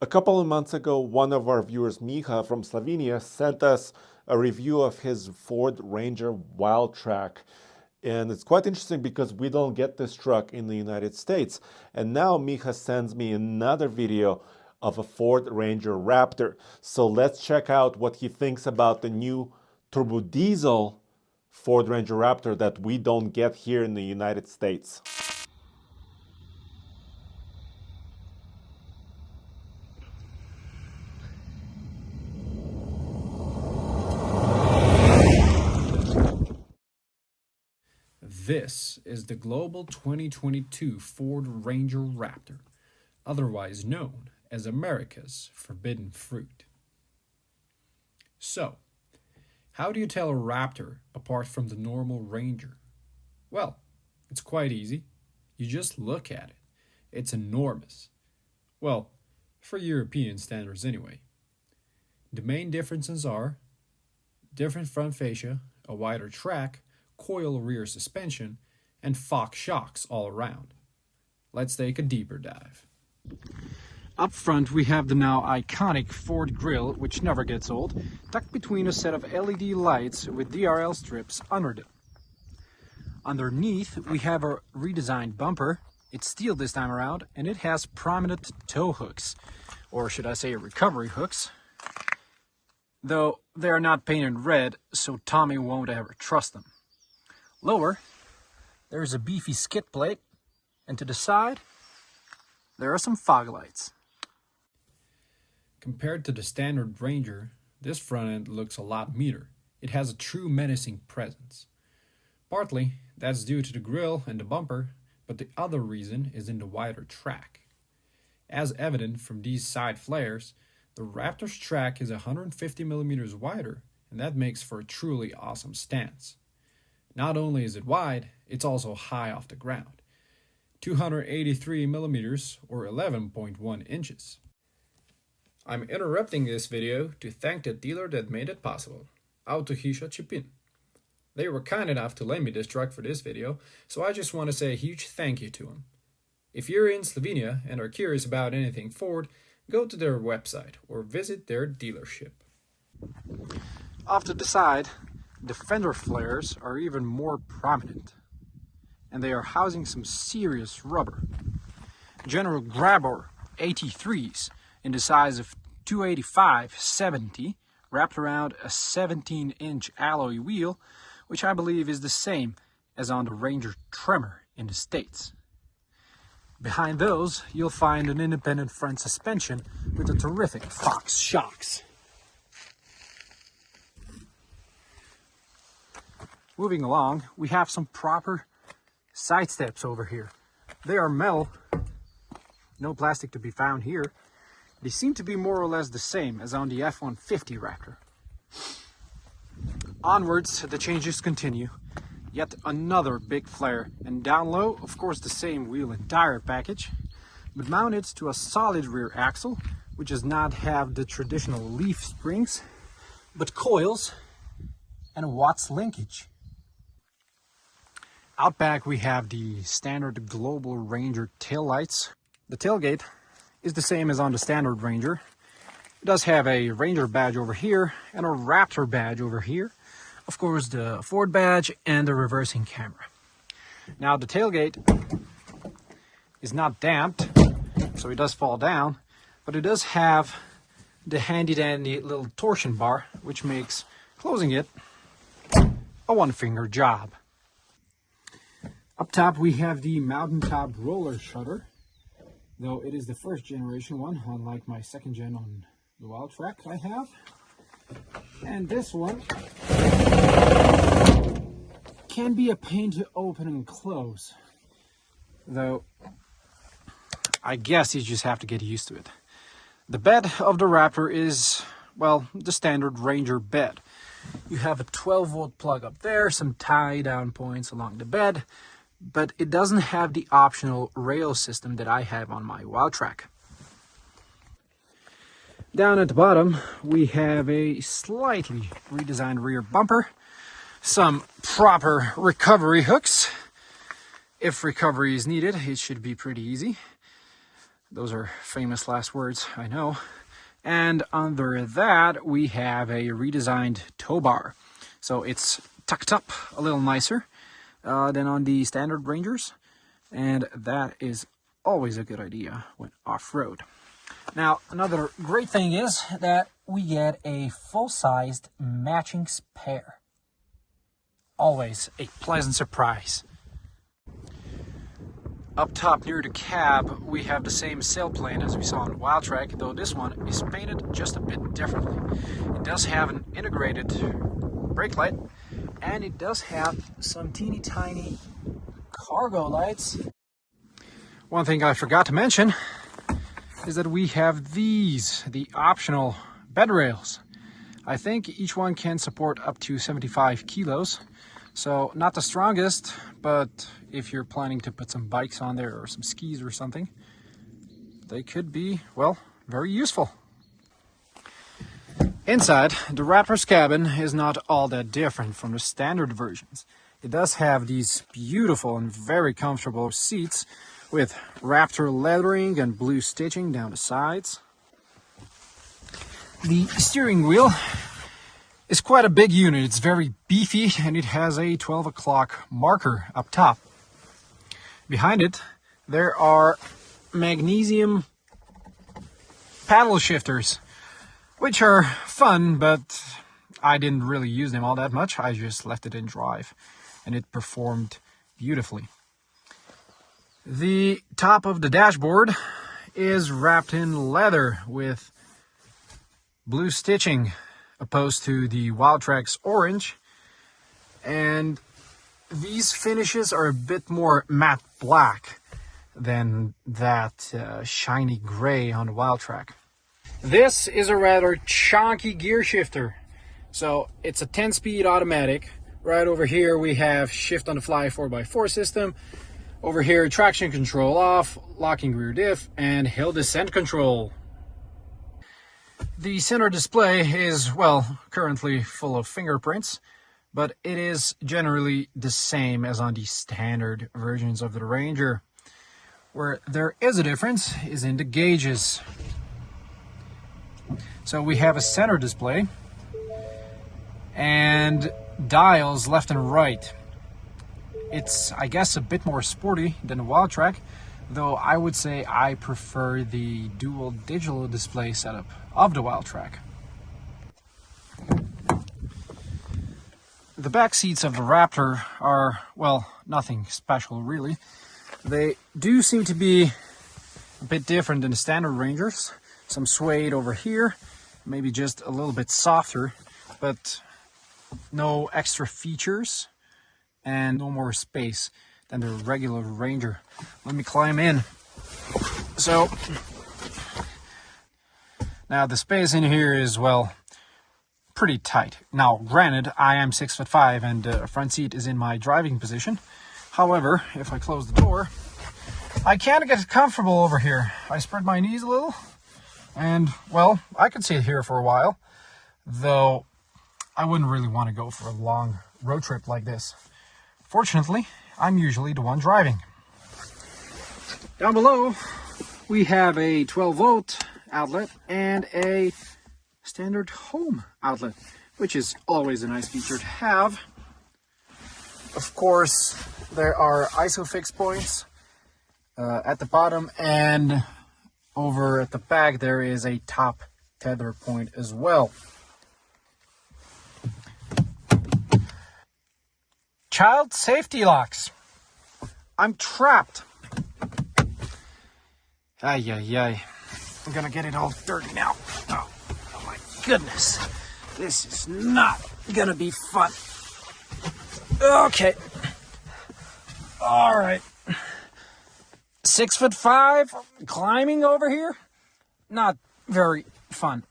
A couple of months ago, one of our viewers, Micha from Slovenia, sent us a review of his Ford Ranger Wildtrak. And it's quite interesting because we don't get this truck in the United States. And now Micha sends me another video of a Ford Ranger Raptor. So let's check out what he thinks about the new turbo diesel Ford Ranger Raptor that we don't get here in the United States. This is the Global 2022 Ford Ranger Raptor, otherwise known as America's Forbidden Fruit. So, how do you tell a Raptor apart from the normal Ranger? Well, it's quite easy. You just look at it. It's enormous. Well, for European standards anyway. The main differences are different front fascia, a wider track, coil rear suspension, and Fox shocks all around. Let's take a deeper dive. Up front we have the now iconic Ford grille, which never gets old, tucked between a set of LED lights with DRL strips under them. Underneath we have a redesigned bumper. It's steel this time around, and it has prominent tow hooks, or should I say recovery hooks, though they are not painted red, so Tommy won't ever trust them. Lower, there is a beefy skid plate, and to the side, there are some fog lights. Compared to the standard Ranger, this front end looks a lot meaner. It has a true menacing presence. Partly, that's due to the grille and the bumper, but the other reason is in the wider track. As evident from these side flares, the Raptor's track is 150 millimeters wider, and that makes for a truly awesome stance. Not only is it wide, it's also high off the ground. 283 millimeters or 11.1 inches. I'm interrupting this video to thank the dealer that made it possible, Autohisha Chipin. They were kind enough to lend me this truck for this video, so I just want to say a huge thank you to them. If you're in Slovenia and are curious about anything Ford, go to their website or visit their dealership. Off to the side, the fender flares are even more prominent, and they are housing some serious rubber. General Grabber 83s in the size of 285/70 wrapped around a 17-inch alloy wheel, which I believe is the same as on the Ranger Tremor in the States. Behind those, you'll find an independent front suspension with a terrific Fox shocks. Moving along, we have some proper side steps over here. They are metal, no plastic to be found here. They seem to be more or less the same as on the F-150 Raptor. Onwards, the changes continue. Yet another big flare, and down low, of course, the same wheel and tire package, but mounted to a solid rear axle, which does not have the traditional leaf springs, but coils and a Watts linkage. Out back we have the standard Global Ranger taillights. The tailgate is the same as on the standard Ranger. It does have a Ranger badge over here and a Raptor badge over here. Of course, the Ford badge and the reversing camera. Now the tailgate is not damped, so it does fall down, but it does have the handy dandy little torsion bar, which makes closing it a one-finger job. Up top we have the mountaintop roller shutter, though it is the first generation one, unlike my second gen on the Wildtrak I have. And this one can be a pain to open and close, though I guess you just have to get used to it. The bed of the Raptor is, well, the standard Ranger bed. You have a 12-volt plug up there, some tie-down points along the bed, but it doesn't have the optional rail system that I have on my Wildtrak. Down at the bottom, we have a slightly redesigned rear bumper, some proper recovery hooks. If recovery is needed, it should be pretty easy. Those are famous last words, I know. And under that, we have a redesigned tow bar. So it's tucked up a little nicer than on the standard Rangers. And that is always a good idea when off-road. Now, another great thing is that we get a full-sized matching spare. Always a pleasant surprise. Up top near the cab, we have the same sailplane as we saw on Wildtrak, though this one is painted just a bit differently. It does have an integrated brake light, and it does have some teeny tiny cargo lights. One thing I forgot to mention is that we have these, the optional bed rails. I think each one can support up to 75 kilos. So not the strongest, but if you're planning to put some bikes on there or some skis or something, they could be, well, very useful. Inside, the Raptor's cabin is not all that different from the standard versions. It does have these beautiful and very comfortable seats with Raptor lettering and blue stitching down the sides. The steering wheel is quite a big unit. It's very beefy and it has a 12 o'clock marker up top. Behind it, there are magnesium paddle shifters, which are fun, but I didn't really use them all that much. I just left it in drive and it performed beautifully. The top of the dashboard is wrapped in leather with blue stitching, opposed to the Wildtrak's orange, and these finishes are a bit more matte black than that shiny gray on the Wildtrak. This is a rather chunky gear shifter, so it's a 10-speed automatic. Right over here we have shift on the fly 4x4 system. Over here, traction control off, locking rear diff, and hill descent control. The center display is, well, currently full of fingerprints, but it is generally the same as on the standard versions of the Ranger. Where there is a difference is in the gauges. So we have a center display and dials left and right. It's, I guess, a bit more sporty than the Wildtrak, though I would say I prefer the dual digital display setup of the Wildtrak. The back seats of the Raptor are, well, nothing special really. They do seem to be a bit different than the standard Rangers. Some suede over here, maybe just a little bit softer, but no extra features and no more space than the regular Ranger. Let me climb in. So now the space in here is, well, pretty tight. Now granted, I am 6'5" and the front seat is in my driving position. However, if I close the door, I can't get comfortable over here. I spread my knees a little and, well, I could sit here for a while, though I wouldn't really want to go for a long road trip like this. Fortunately, I'm usually the one driving. Down below, we have a 12-volt outlet and a standard home outlet, which is always a nice feature to have. Of course, there are ISOFIX points at the bottom, and over at the back there is a top tether point as well. Child safety locks. I'm trapped. Ay, ay, ay. I'm gonna get it all dirty now. Oh my goodness. This is not gonna be fun. Okay. All right. 6'5", climbing over here. Not very fun.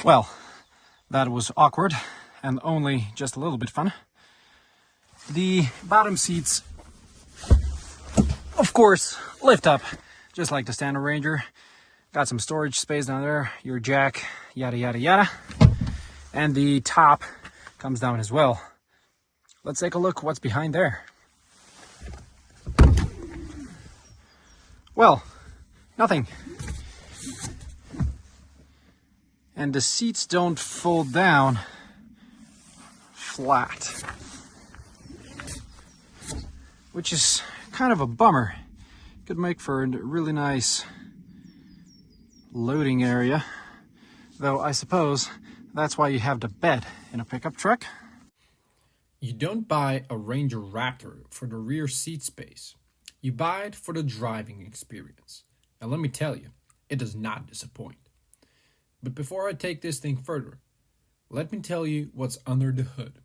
Well, that was awkward and only just a little bit fun. The bottom seats, of course, lift up just like the standard Ranger. Got some storage space down there, your jack, yada yada yada. And the top comes down as well. Let's take a look what's behind there. Well, nothing. And the seats don't fold down flat, which is kind of a bummer. Could make for a really nice loading area, though I suppose that's why you have the bed in a pickup truck. You don't buy a Ranger Raptor for the rear seat space. You buy it for the driving experience. And let me tell you, it does not disappoint. But before I take this thing further, let me tell you what's under the hood.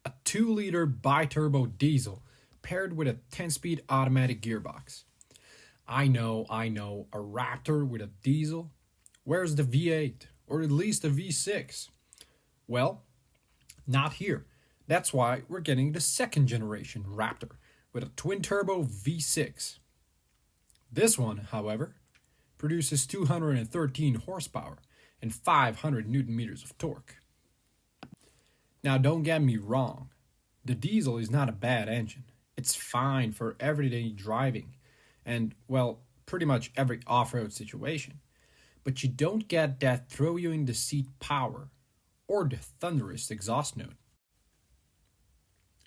A 2-liter bi-turbo diesel paired with a 10-speed automatic gearbox. I know, a Raptor with a diesel? Where's the V8? Or at least a V6? Well, not here. That's why we're getting the second generation Raptor with a twin-turbo V6. This one, however, produces 213 horsepower and 500 newton meters of torque. Now don't get me wrong, the diesel is not a bad engine. It's fine for everyday driving and, well, pretty much every off-road situation. But you don't get that throw you in the seat power or the thunderous exhaust note.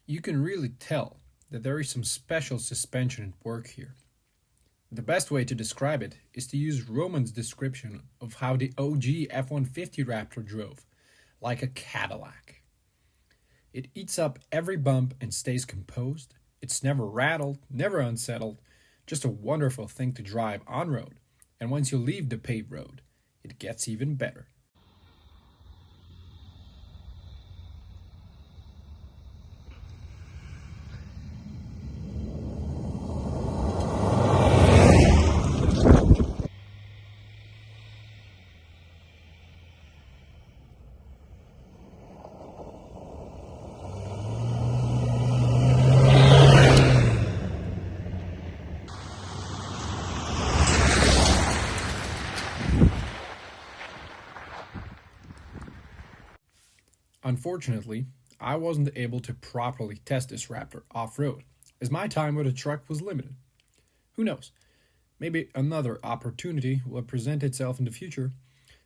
You can really tell that there is some special suspension at work here. The best way to describe it is to use Roman's description of how the OG F-150 Raptor drove, like a Cadillac. It eats up every bump and stays composed. It's never rattled, never unsettled, just a wonderful thing to drive on-road. And once you leave the paved road, it gets even better. Unfortunately, I wasn't able to properly test this Raptor off-road, as my time with the truck was limited. Who knows? Maybe another opportunity will present itself in the future,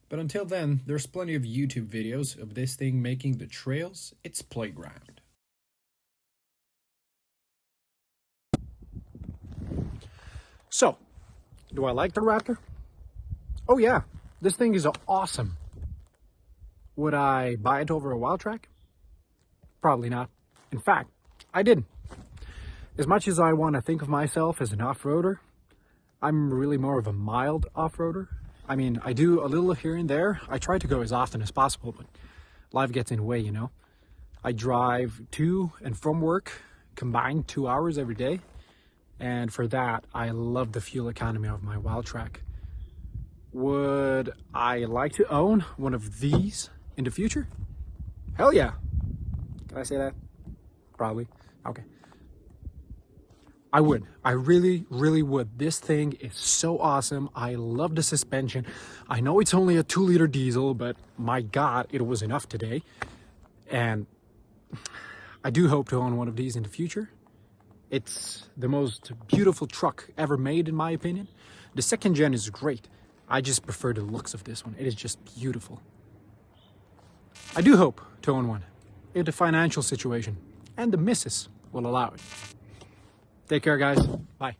but until then, there's plenty of YouTube videos of this thing making the trails its playground. So, do I like the Raptor? Oh yeah, this thing is awesome. Would I buy it over a wild track? Probably not. In fact, I didn't. As much as I want to think of myself as an off-roader, I'm really more of a mild off-roader. I mean, I do a little here and there. I try to go as often as possible, but life gets in the way, you know. I drive to and from work combined 2 hours every day. And for that, I love the fuel economy of my wild track. Would I like to own one of these in the future? Hell yeah. Can I say that? Probably. Okay. I would. I really, really would. This thing is so awesome. I love the suspension. I know it's only a 2-liter diesel, but my God, it was enough today. And I do hope to own one of these in the future. It's the most beautiful truck ever made, in my opinion. The second gen is great. I just prefer the looks of this one. It is just beautiful. I do hope to own one, if the financial situation and the missus will allow it. Take care, guys. Bye.